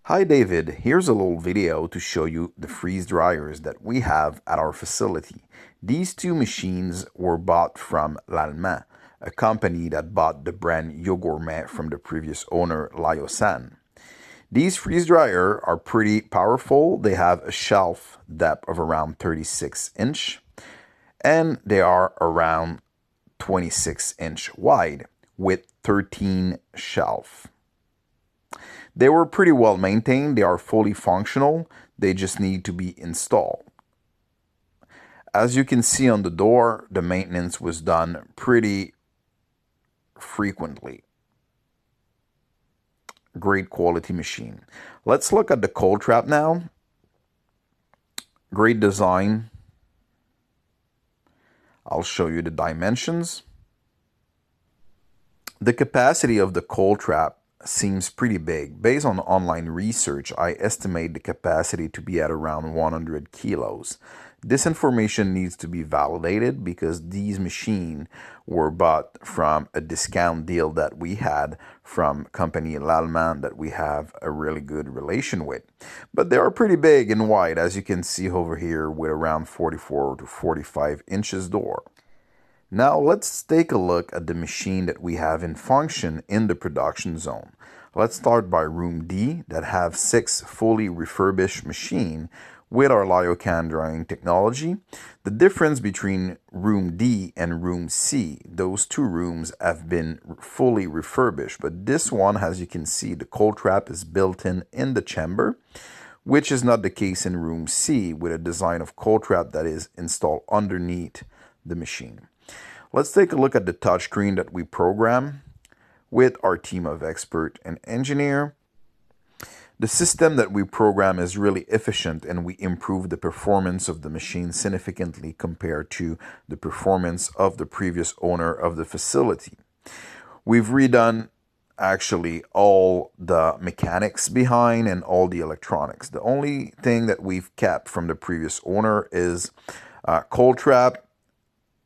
Hi David, here's a little video to show you the freeze dryers that we have at our facility. These two machines were bought from L'Allemand, a company that bought the brand Yo Gourmet from the previous owner, Lyosan. These freeze dryers are pretty powerful. They have a shelf depth of around 36 inch and they are around 26 inch wide with 13 shelf. They were pretty well maintained. They are fully functional. They just need to be installed. As you can see on the door, the maintenance was done pretty frequently. Great quality machine. Let's look at the cold trap now. Great design. I'll show you the dimensions. The capacity of the cold trap seems pretty big. Based on online research, I estimate the capacity to be at around 100 kilos. This information needs to be validated because these machines were bought from a discount deal that we had from company L'Allemand that we have a really good relation with. But they are pretty big and wide, as you can see over here, with around 44 to 45 inches door. Now let's take a look at the machine that we have in function in the production zone. Let's start by room D that have 6 fully refurbished machines with our Lyocan drying technology. The difference between room D and room C, those two rooms have been fully refurbished, but this one, as you can see, the cold trap is built in the chamber, which is not the case in room C with a design of cold trap that is installed underneath the machine. Let's take a look at the touchscreen that we program with our team of expert and engineer. The system that we program is really efficient and we improve the performance of the machine significantly compared to the performance of the previous owner of the facility. We've redone actually all the mechanics behind and all the electronics. The only thing that we've kept from the previous owner is cold trap,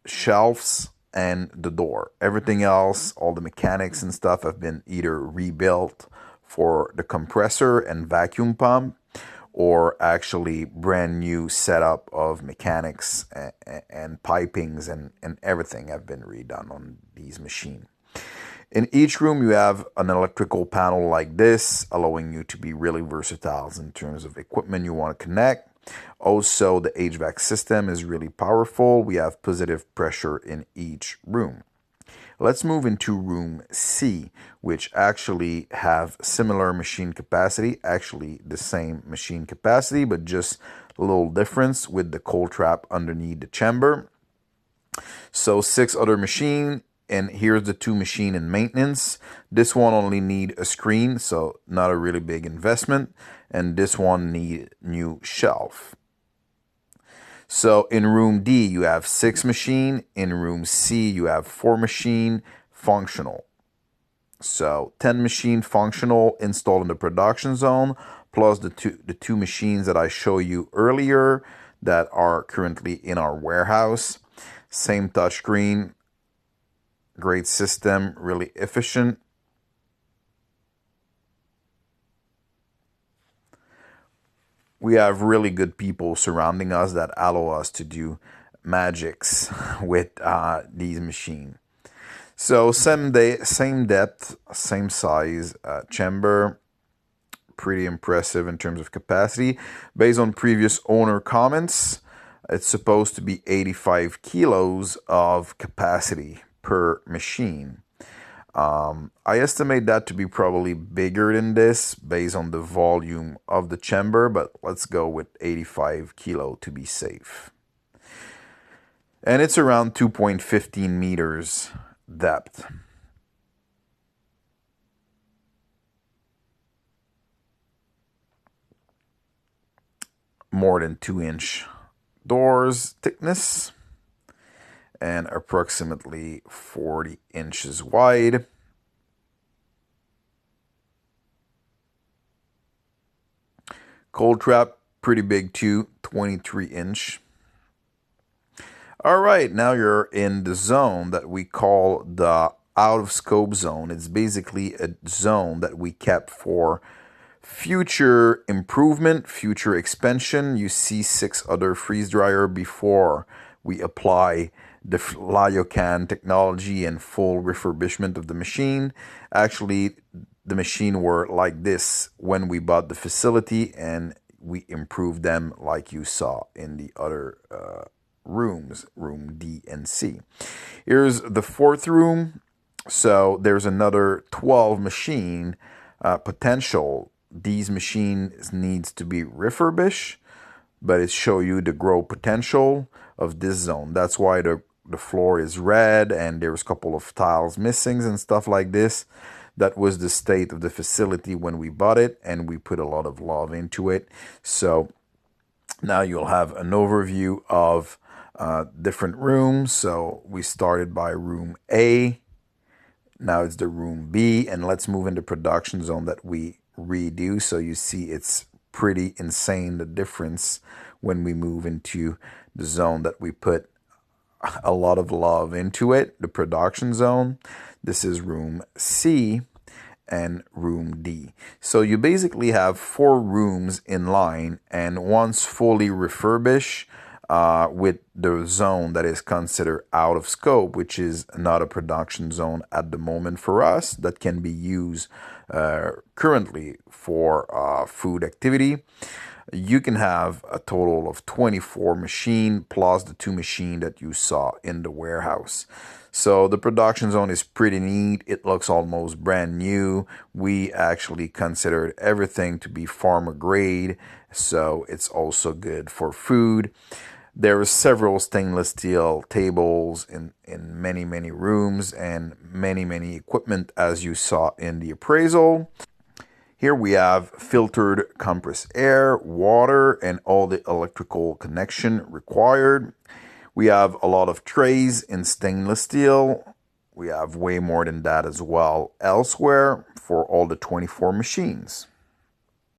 shelves, and the door. Everything else, all the mechanics and stuff have been either rebuilt for the compressor and vacuum pump or actually brand new setup of mechanics and pipings and everything have been redone on these machines. In each room you have an electrical panel like this, allowing you to be really versatile in terms of equipment you want to connect. Also, the HVAC system is really powerful. We have positive pressure in each room. Let's move into room C, which actually have similar machine capacity, actually the same machine capacity, but just a little difference with the cold trap underneath the chamber. So 6 other machines, and here's the 2 machine in maintenance. This one only need a screen, so not a really big investment, and this one need new shelf. So in room D you have 6 machine, in room C you have 4 machine functional. So 10 machine functional installed in the production zone, plus the two machines that I showed you earlier that are currently in our warehouse. Same touchscreen. Great system, really efficient. We have really good people surrounding us that allow us to do magics with these machines. So same depth, same size chamber. Pretty impressive in terms of capacity. Based on previous owner comments, it's supposed to be 85 kilos of capacity per machine. I estimate that to be probably bigger than this based on the volume of the chamber, but let's go with 85 kilo to be safe. And it's around 2.15 meters depth. More than 2-inch doors thickness. And approximately 40 inches wide. Cold trap, pretty big too, 23 inch. All right, now you're in the zone that we call the out of scope zone. It's basically a zone that we kept for Future improvement, future expansion. You see 6 other freeze dryer before we apply the Lyocan technology and full refurbishment of the machine. Actually, the machine were like this when we bought the facility, and we improved them like you saw in the other rooms, room D and C. Here's the 4th room. So there's another 12 machine potential. These machines needs to be refurbished, but it show you the growth potential of this zone. That's why the floor is red and there's a couple of tiles missing and stuff like this. That was the state of the facility when we bought it, and we put a lot of love into it. So now you'll have an overview of different rooms. So we started by room A. Now it's the room B, and let's move into production zone that we redo. So you see it's pretty insane, the difference when we move into the zone that we put a lot of love into it, the production zone. This is room C and room D. So you basically have 4 rooms in line, and once fully refurbished, with the zone that is considered out of scope, which is not a production zone at the moment for us, that can be used currently for food activity. You can have a total of 24 machine plus the 2 machine that you saw in the warehouse. So the production zone is pretty neat. It looks almost brand new. We actually considered everything to be farmer grade, so it's also good for food. There are several stainless steel tables in many rooms, and many equipment as you saw in the appraisal. Here we have filtered compressed air, water, and all the electrical connection required. We have a lot of trays in stainless steel. We have way more than that as well elsewhere for all the 24 machines.